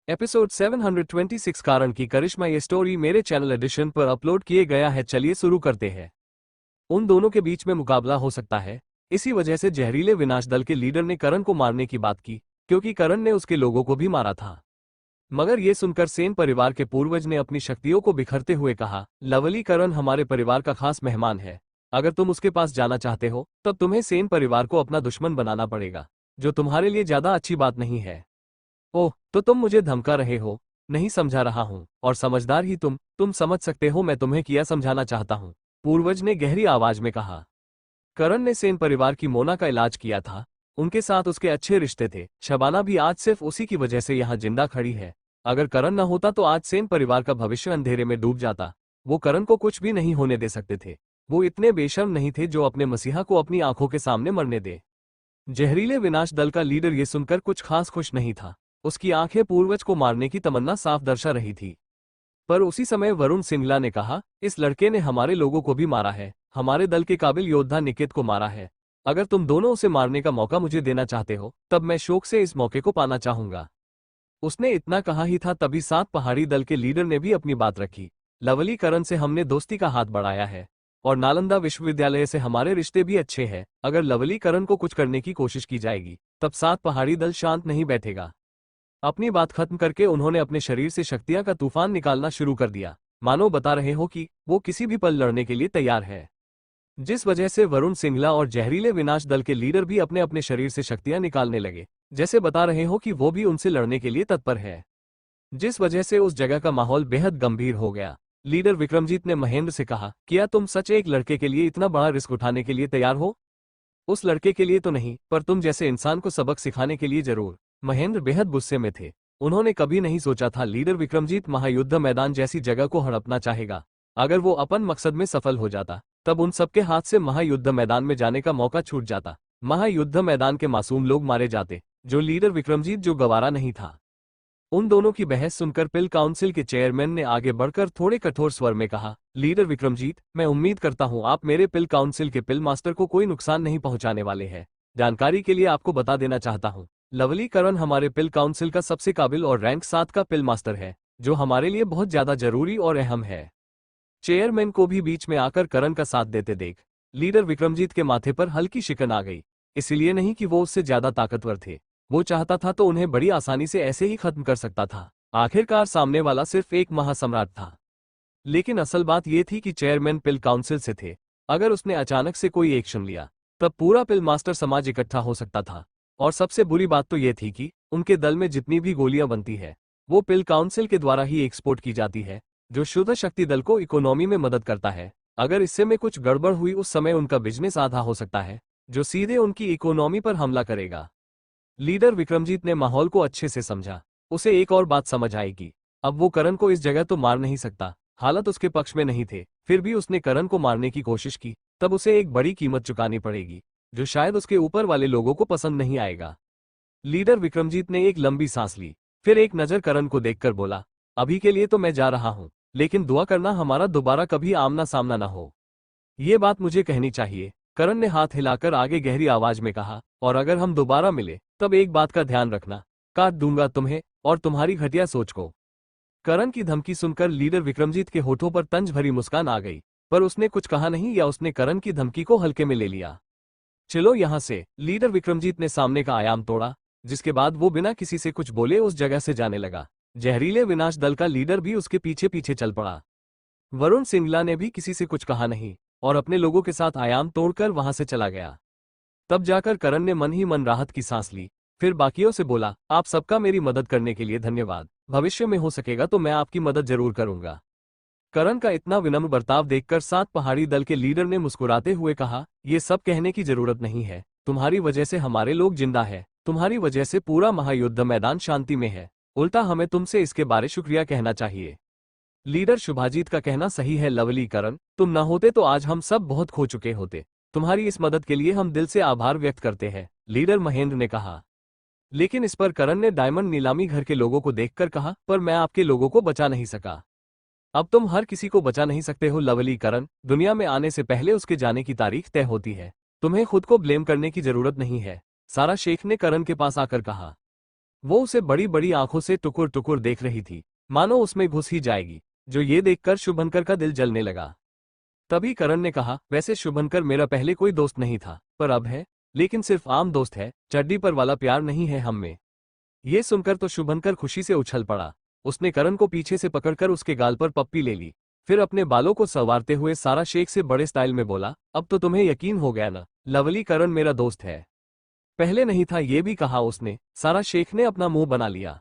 Episode 726 कारण की करिश्मा ये स्टोरी मेरे चैनल एडिशन पर अपलोड किए गया है। चलिए शुरू करते हैं। उन दोनों के बीच में मुकाबला हो सकता है। इसी वजह से जहरीले विनाश दल के लीडर ने करण को मारने की बात की, क्योंकि करण ने उसके लोगों को भी मारा था। मगर ये सुनकर सेन परिवार के पूर्वज ने अपनी शक्तियों को बिखरते हुए कहा, लवली करण हमारे परिवार का खास मेहमान है। अगर तुम उसके पास जाना चाहते हो तब तुम्हें सेन परिवार को अपना दुश्मन बनाना पड़ेगा, जो तुम्हारे लिए ज्यादा अच्छी बात नहीं है। ओह, तो तुम मुझे धमका रहे हो? नहीं समझा रहा हूँ, और समझदार ही तुम समझ सकते हो मैं तुम्हें क्या समझाना चाहता हूँ, पूर्वज ने गहरी आवाज में कहा। करण ने सेन परिवार की मोना का इलाज किया था। उनके साथ उसके अच्छे रिश्ते थे। शबाना भी आज सिर्फ उसी की वजह से यहाँ जिंदा खड़ी है। अगर करण न होता तो आज सेन परिवार का भविष्य अंधेरे में डूब जाता। वो करण को कुछ भी नहीं होने दे सकते थे। वो इतने बेशर्म नहीं थे जो अपने मसीहा को अपनी आंखों के सामने मरने दे। जहरीले विनाश दल का लीडर ये सुनकर कुछ खास खुश नहीं था। उसकी आंखें पूर्वज को मारने की तमन्ना साफ दर्शा रही थी। पर उसी समय वरुण सिंगला ने कहा, इस लड़के ने हमारे लोगों को भी मारा है, हमारे दल के काबिल योद्धा निकेत को मारा है। अगर तुम दोनों उसे मारने का मौका मुझे देना चाहते हो तब मैं शौक से इस मौके को पाना चाहूंगा। उसने इतना कहा ही था तभी 7 पहाड़ी दल के लीडर ने भी अपनी बात रखी। लवली करण से हमने दोस्ती का हाथ बढ़ाया है और नालंदा विश्वविद्यालय से हमारे रिश्ते भी अच्छे हैं। अगर लवली करण को कुछ करने की कोशिश की जाएगी तब 7 पहाड़ी दल शांत नहीं बैठेगा। अपनी बात खत्म करके उन्होंने अपने शरीर से शक्तियां का तूफान निकालना शुरू कर दिया, मानो बता रहे हो कि वो किसी भी पल लड़ने के लिए तैयार है। जिस वजह से वरुण सिंगला और जहरीले विनाश दल के लीडर भी अपने अपने शरीर से शक्तियां निकालने लगे, जैसे बता रहे हो कि वो भी उनसे लड़ने के लिए तत्पर है। जिस वजह से उस जगह का माहौल बेहद गंभीर हो गया। लीडर विक्रमजीत ने महेंद्र से कहा, क्या तुम सच एक लड़के के लिए इतना बड़ा रिस्क उठाने के लिए तैयार हो? उस लड़के के लिए तो नहीं, पर तुम जैसे इंसान को सबक सिखाने के लिए जरूर। महेंद्र बेहद गुस्से में थे। उन्होंने कभी नहीं सोचा था लीडर विक्रमजीत महायुद्ध मैदान जैसी जगह को हड़पना चाहेगा। अगर वो अपन मकसद में सफल हो जाता तब उन सबके हाथ से महायुद्ध मैदान में जाने का मौका छूट जाता। महायुद्ध मैदान के मासूम लोग मारे जाते, जो लीडर विक्रमजीत जो गवारा नहीं था। उन दोनों की बहस सुनकर पिल काउंसिल के चेयरमैन ने आगे बढ़कर थोड़े कठोर स्वर में कहा, लीडर विक्रमजीत, मैं उम्मीद करता हूं आप मेरे पिल काउंसिल के पिल मास्टर को कोई नुकसान नहीं पहुंचाने वाले हैं। जानकारी के लिए आपको बता देना चाहता हूं, लवली करण हमारे पिल काउंसिल का सबसे काबिल और रैंक 7 का पिल मास्टर है, जो हमारे लिए बहुत ज्यादा जरूरी और अहम है। चेयरमैन को भी बीच में आकर करण का साथ देते देख लीडर विक्रमजीत के माथे पर हल्की शिकन आ गई। इसलिए नहीं कि वो उससे ज्यादा ताकतवर थे, वो चाहता था तो उन्हें बड़ी आसानी से ऐसे ही खत्म कर सकता था। आखिरकार सामने वाला सिर्फ एक महासम्राट था। लेकिन असल बात यह थी कि चेयरमैन पिल काउंसिल से थे। अगर उसने अचानक से कोई एक्शन लिया तब पूरा पिल मास्टर समाज इकट्ठा हो सकता था। और सबसे बुरी बात तो यह थी कि उनके दल में जितनी भी गोलियां बनती है वो पिल काउंसिल के द्वारा ही एक्सपोर्ट की जाती है, जो शुद्ध शक्ति दल को इकोनॉमी में मदद करता है। अगर इससे में कुछ गड़बड़ हुई उस समय उनका बिजनेस आधा हो सकता है, जो सीधे उनकी इकोनॉमी पर हमला करेगा। लीडर विक्रमजीत ने माहौल को अच्छे से समझा। उसे एक और बात समझ आएगी, अब वो करण को इस जगह तो मार नहीं सकता। हालत उसके पक्ष में नहीं थे, फिर भी उसने करण को मारने की कोशिश की, तब उसे एक बड़ी कीमत चुकानी पड़ेगी, जो शायद उसके ऊपर वाले लोगों को पसंद नहीं आएगा। लीडर विक्रमजीत ने एक लंबी सांस ली, फिर एक नजर करण को देखकर बोला, अभी के लिए तो मैं जा रहा हूं, लेकिन दुआ करना हमारा दोबारा कभी आमना सामना न हो। ये बात मुझे कहनी चाहिए। करण ने हाथ हिलाकर आगे गहरी आवाज में कहा, और अगर हम दोबारा मिले तब एक बात का ध्यान रखना, काट दूंगा तुम्हें और तुम्हारी घटिया सोच को। करण की धमकी सुनकर लीडर विक्रमजीत के होठों पर तंज भरी मुस्कान आ गई, पर उसने कुछ कहा नहीं या उसने करण की धमकी को हल्के में ले लिया। चलो यहां से, लीडर विक्रमजीत ने सामने का आयाम तोड़ा, जिसके बाद वो बिना किसी से कुछ बोले उस जगह से जाने लगा। जहरीले विनाश दल का लीडर भी उसके पीछे पीछे चल पड़ा। वरुण सिंगला ने भी किसी से कुछ कहा नहीं और अपने लोगों के साथ आयाम तोड़कर वहां से चला गया। तब जाकर करण ने मन ही मन राहत की सांस ली, फिर बाकियों से बोला, आप सबका मेरी मदद करने के लिए धन्यवाद। भविष्य में हो सकेगा तो मैं आपकी मदद जरूर करूंगा। करण का इतना विनम्र बर्ताव देखकर 7 पहाड़ी दल के लीडर ने मुस्कुराते हुए कहा, ये सब कहने की जरूरत नहीं है, तुम्हारी वजह से हमारे लोग जिंदा है, तुम्हारी वजह से पूरा महायुद्ध मैदान शांति में है, उल्टा हमें तुमसे इसके बारे शुक्रिया कहना चाहिए। लीडर शुभाजीत का कहना सही है लवली करण, तुम न होते तो आज हम सब बहुत खो चुके होते। तुम्हारी इस मदद के लिए हम दिल से आभार व्यक्त करते हैं, लीडर महेंद्र ने कहा। लेकिन इस पर करण ने डायमंड नीलामी घर के लोगों को देखकर कहा, पर मैं आपके लोगों को बचा नहीं सका। अब तुम हर किसी को बचा नहीं सकते हो लवली करण, दुनिया में आने से पहले उसके जाने की तारीख तय होती है, तुम्हें खुद को ब्लेम करने की जरूरत नहीं है, सारा शेख ने करण के पास आकर कहा। वो उसे बड़ी बड़ी आंखों से टुकुर टुकुर देख रही थी, मानो उसमें घुस ही जाएगी। जो ये देखकर शुभंकर का दिल जलने लगा। तभी करण ने कहा, वैसे शुभंकर मेरा पहले कोई दोस्त नहीं था, पर अब है, लेकिन सिर्फ आम दोस्त है, चड्डी पर वाला प्यार नहीं है हम में। ये सुनकर तो शुभंकर खुशी से उछल पड़ा। उसने करण को पीछे से पकड़कर उसके गाल पर पप्पी ले ली। फिर अपने बालों को संवारते हुए सारा शेख से बड़े स्टाइल में बोला, अब तो तुम्हें यकीन हो गया ना, लवली करण मेरा दोस्त है। पहले नहीं था ये भी कहा उसने। सारा शेख ने अपना मुंह बना लिया,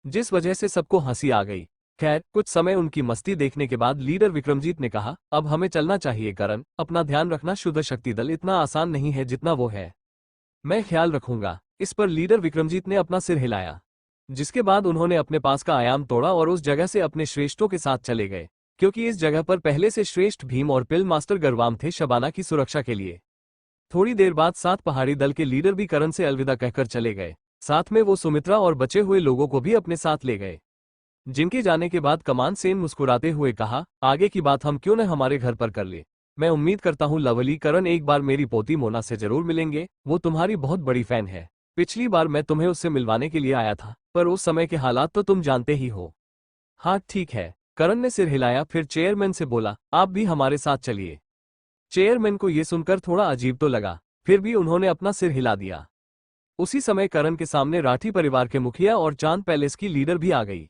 जिस वजह से सबको हंसी आ गई। खैर, कुछ समय उनकी मस्ती देखने के बाद लीडर विक्रमजीत ने कहा, अब हमें चलना चाहिए करण, अपना ध्यान रखना, शुद्ध शक्ति दल इतना आसान नहीं है जितना वो है। मैं ख्याल रखूंगा। इस पर लीडर विक्रमजीत ने अपना सिर हिलाया, जिसके बाद उन्होंने अपने पास का आयाम तोड़ा और उस जगह से अपने श्रेष्ठों के साथ चले गए, क्योंकि इस जगह पर पहले से श्रेष्ठ भीम और पिल मास्टर गरवाम थे शबाना की सुरक्षा के लिए। थोड़ी देर बाद 7 पहाड़ी दल के लीडर भी करण से अलविदा कहकर चले गए। साथ में वो सुमित्रा और बचे हुए लोगों को भी अपने साथ ले गए। जिनके जाने के बाद कमान सेन मुस्कुराते हुए कहा, आगे की बात हम क्यों न हमारे घर पर कर ले। मैं उम्मीद करता हूँ लवली करण एक बार मेरी पोती मोना से जरूर मिलेंगे, वो तुम्हारी बहुत बड़ी फैन है। पिछली बार मैं तुम्हें उससे मिलवाने के लिए आया था, पर उस समय के हालात तो तुम जानते ही हो। हाँ ठीक है, करण ने सिर हिलाया, फिर चेयरमैन से बोला, आप भी हमारे साथ चलिए। चेयरमैन को यह सुनकर थोड़ा अजीब तो लगा, फिर भी उन्होंने अपना सिर हिला दिया। उसी समय करण के सामने राठी परिवार के मुखिया और चांद पैलेस की लीडर भी आ गई।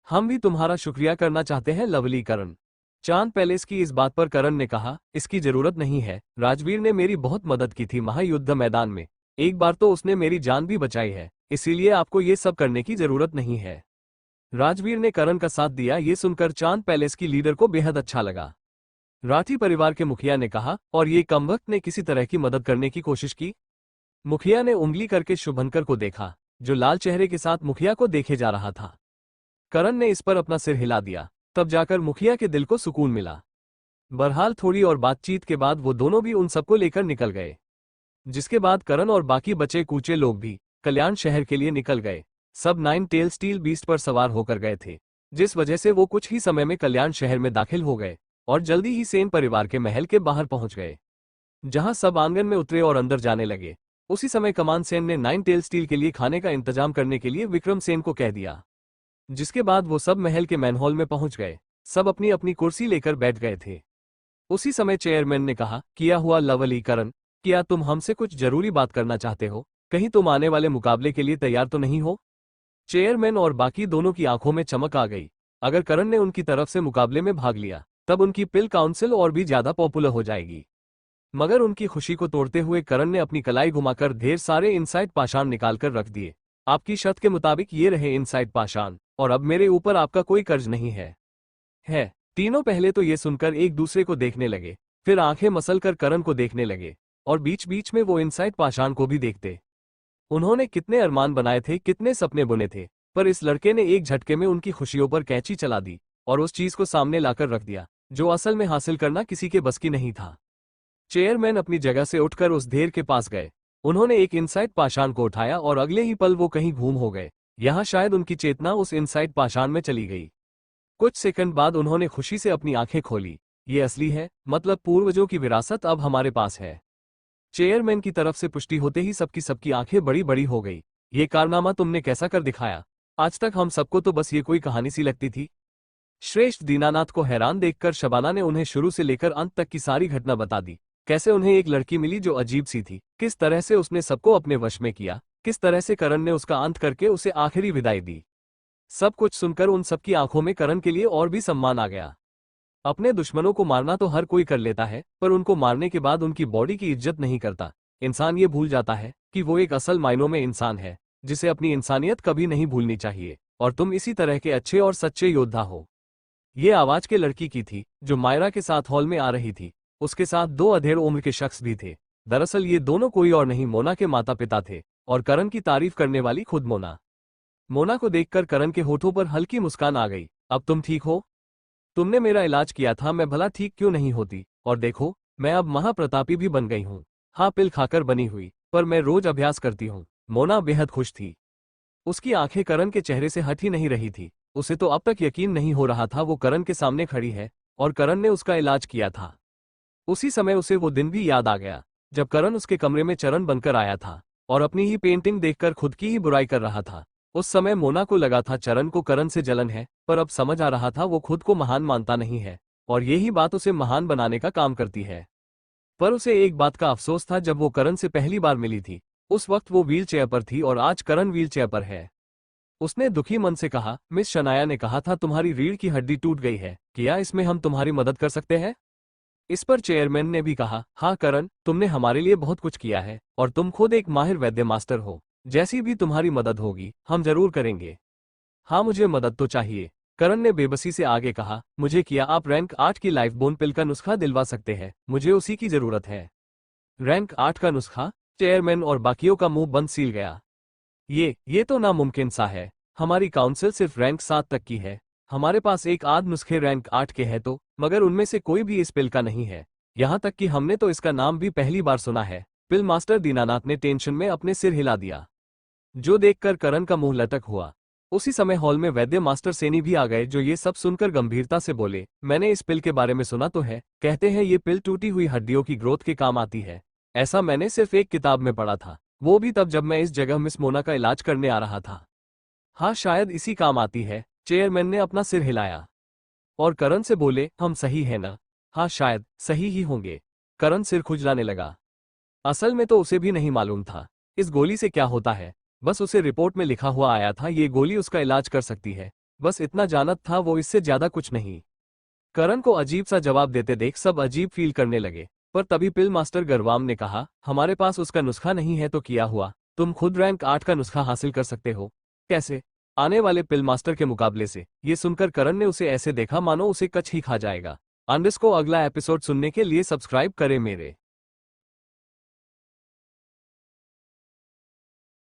हम भी तुम्हारा शुक्रिया करना चाहते हैं लवली करण। चांद पैलेस की इस बात पर करण ने कहा, इसकी जरूरत नहीं है, राजवीर ने मेरी बहुत मदद की थी महायुद्ध मैदान में। एक बार तो उसने मेरी जान भी बचाई है, इसीलिए आपको ये सब करने की जरूरत नहीं है। राजवीर ने करण का साथ दिया। ये सुनकर चांद पैलेस की लीडर को बेहद अच्छा लगा। राठी परिवार के मुखिया ने कहा, और ये कमबख्त ने किसी तरह की मदद करने की कोशिश की? मुखिया ने उंगली करके शुभंकर को देखा, जो लाल चेहरे के साथ मुखिया को देखे जा रहा था। करण ने इस पर अपना सिर हिला दिया, तब जाकर मुखिया के दिल को सुकून मिला। बहरहाल थोड़ी और बातचीत के बाद वो दोनों भी उन सबको लेकर निकल गए। जिसके बाद करण और बाकी बचे कूचे लोग भी कल्याण शहर के लिए निकल गए। सब 9 टेल स्टील बीस्ट पर सवार होकर गए थे, जिस वजह से वो कुछ ही समय में कल्याण शहर में दाखिल हो गए और जल्दी ही सेन परिवार के महल के बाहर पहुंच गए, जहां सब आंगन में उतरे और अंदर जाने लगे। उसी समय कमान सेन ने 9 टेल स्टील के लिए खाने का इंतजाम करने के लिए विक्रम सेन को कह दिया। जिसके बाद वो सब महल के मैन हॉल में पहुंच गए। सब अपनी अपनी कुर्सी लेकर बैठ गए थे। उसी समय चेयरमैन ने कहा, किया हुआ लवली करण, क्या तुम हमसे कुछ जरूरी बात करना चाहते हो? कहीं तुम आने वाले मुकाबले के लिए तैयार तो नहीं हो? चेयरमैन और बाकी दोनों की आंखों में चमक आ गई। अगर करण ने उनकी तरफ से मुकाबले में भाग लिया, तब उनकी पिल काउंसिल और भी ज्यादा पॉपुलर हो जाएगी। मगर उनकी खुशी को तोड़ते हुए करण ने अपनी कलाई घुमाकर ढेर सारे इनसाइड पाषाण निकालकर रख दिए। आपकी शर्त के मुताबिक ये रहे इनसाइड पाषाण, और अब मेरे ऊपर आपका कोई कर्ज नहीं है। तीनों पहले तो ये सुनकर एक दूसरे को देखने लगे, फिर आंखें मसलकर करण को देखने लगे, और बीच बीच में वो इनसाइड पाषाण को भी देखते। उन्होंने कितने अरमान बनाए थे, कितने सपने बुने थे, पर इस लड़के ने एक झटके में उनकी खुशियों पर कैंची चला दी और उस चीज को सामने लाकर रख दिया जो असल में हासिल करना किसी के बस की नहीं था। चेयरमैन अपनी जगह से उठकर उस ढेर के पास गए। उन्होंने एक इनसाइड पाषाण को उठाया और अगले ही पल वो कहीं घूम हो गए। यहाँ शायद उनकी चेतना उस इनसाइड पाषाण में चली गई। कुछ सेकंड बाद उन्होंने खुशी से अपनी आंखें खोली। ये असली है, मतलब पूर्वजों की विरासत अब हमारे पास है। चेयरमैन की तरफ से पुष्टि होते ही सबकी आंखें बड़ी बड़ी हो गई। ये कारनामा तुमने कैसा कर दिखाया? आज तक हम सबको तो बस ये कोई कहानी सी लगती थी। श्रेष्ठ दीनानाथ को हैरान देखकर शबाना ने उन्हें शुरू से लेकर अंत तक की सारी घटना बता दी। कैसे उन्हें एक लड़की मिली जो अजीब सी थी, किस तरह से उसने सबको अपने वश में किया, किस तरह से करण ने उसका अंत करके उसे आखिरी विदाई दी। सब कुछ सुनकर उन सबकी आंखों में करण के लिए और भी सम्मान आ गया। अपने दुश्मनों को मारना तो हर कोई कर लेता है, पर उनको मारने के बाद उनकी बॉडी की इज्जत नहीं करता। इंसान ये भूल जाता है कि वो एक असल मायनों में इंसान है, जिसे अपनी इंसानियत कभी नहीं भूलनी चाहिए। और तुम इसी तरह के अच्छे और सच्चे योद्धा हो। ये आवाज के लड़की की थी जो मायरा के साथ हॉल में आ रही थी। उसके साथ 2 अधेड़ उम्र के शख्स भी थे। दरअसल ये दोनों कोई और नहीं, मोना के माता पिता थे, और करण की तारीफ करने वाली खुद मोना। मोना को देखकर करण के होठों पर हल्की मुस्कान आ गई। अब तुम ठीक हो? तुमने मेरा इलाज किया था, मैं भला ठीक क्यों नहीं होती? और देखो, मैं अब महाप्रतापी भी बन गई हूँ। हाँ, पिल खाकर बनी हुई, पर मैं रोज अभ्यास करती हूँ। मोना बेहद खुश थी। उसकी आंखें करण के चेहरे से हट ही नहीं रही थी। उसे तो अब तक यकीन नहीं हो रहा था वो करण के सामने खड़ी है और करण ने उसका इलाज किया था। उसी समय उसे वो दिन भी याद आ गया जब करण उसके कमरे में चरण बनकर आया था और अपनी ही पेंटिंग देखकर खुद की ही बुराई कर रहा था। उस समय मोना को लगा था चरण को करण से जलन है, पर अब समझ आ रहा था वो खुद को महान मानता नहीं है और यही बात उसे महान बनाने का काम करती है। पर उसे एक बात का अफसोस था, जब वो करण से पहली बार मिली थी उस वक्त वो व्हील चेयर पर थी और आज करण व्हील चेयर पर है। उसने दुखी मन से कहा, मिस शनाया ने कहा था तुम्हारी रीढ़ की हड्डी टूट गई है, क्या इसमें हम तुम्हारी मदद कर सकते हैं? इस पर चेयरमैन ने भी कहा, हाँ करण, तुमने हमारे लिए बहुत कुछ किया है और तुम खुद एक माहिर वैद्य मास्टर हो, जैसी भी तुम्हारी मदद होगी हम जरूर करेंगे। हाँ मुझे मदद तो चाहिए, करण ने बेबसी से आगे कहा, मुझे क्या आप रैंक 8 की लाइफ बोन पिल का नुस्खा दिलवा सकते हैं? मुझे उसी की जरूरत है। रैंक 8 का नुस्खा? चेयरमैन और बाकियों का मुंह बंद सील गया। ये तो नामुमकिन सा है, हमारी काउंसिल सिर्फ रैंक 7 तक की है। हमारे पास एक आध नुस्खे रैंक 8 के हैं तो, मगर उनमें से कोई भी इस पिल का नहीं है। यहाँ तक कि हमने तो इसका नाम भी पहली बार सुना है। पिल मास्टर दीनानाथ ने टेंशन में अपने सिर हिला दिया, जो देखकर करण का मुंह लटक हुआ। उसी समय हॉल में वैद्य मास्टर सेनी भी आ गए, जो ये सब सुनकर गंभीरता से बोले, मैंने इस पिल के बारे में सुना तो है, कहते हैं ये पिल टूटी हुई हड्डियों की ग्रोथ के काम आती है। ऐसा मैंने सिर्फ एक किताब में पढ़ा था, वो भी तब जब मैं इस जगह मिस मोना का इलाज करने आ रहा था। हाँ शायद इसी काम आती है। चेयरमैन ने अपना सिर हिलाया और करण से बोले, हम सही है ना? हाँ शायद सही ही होंगे। करण सिर खुजलाने लगा। असल में तो उसे भी नहीं मालूम था इस गोली से क्या होता है, बस उसे रिपोर्ट में लिखा हुआ आया था ये गोली उसका इलाज कर सकती है, बस इतना जानत था वो, इससे ज्यादा कुछ नहीं। करण को अजीब सा जवाब देते देख सब अजीब फील करने लगे, पर तभी पिल मास्टर गरवाम ने कहा, हमारे पास उसका नुस्खा नहीं है तो क्या हुआ, तुम खुद रैंक 8 का नुस्खा हासिल कर सकते हो। कैसे? आने वाले पिल मास्टर के मुकाबले से। ये सुनकर करण ने उसे ऐसे देखा मानो उसे कच ही खा जाएगा। अंडस को अगला एपिसोड सुनने के लिए सब्सक्राइब करें मेरे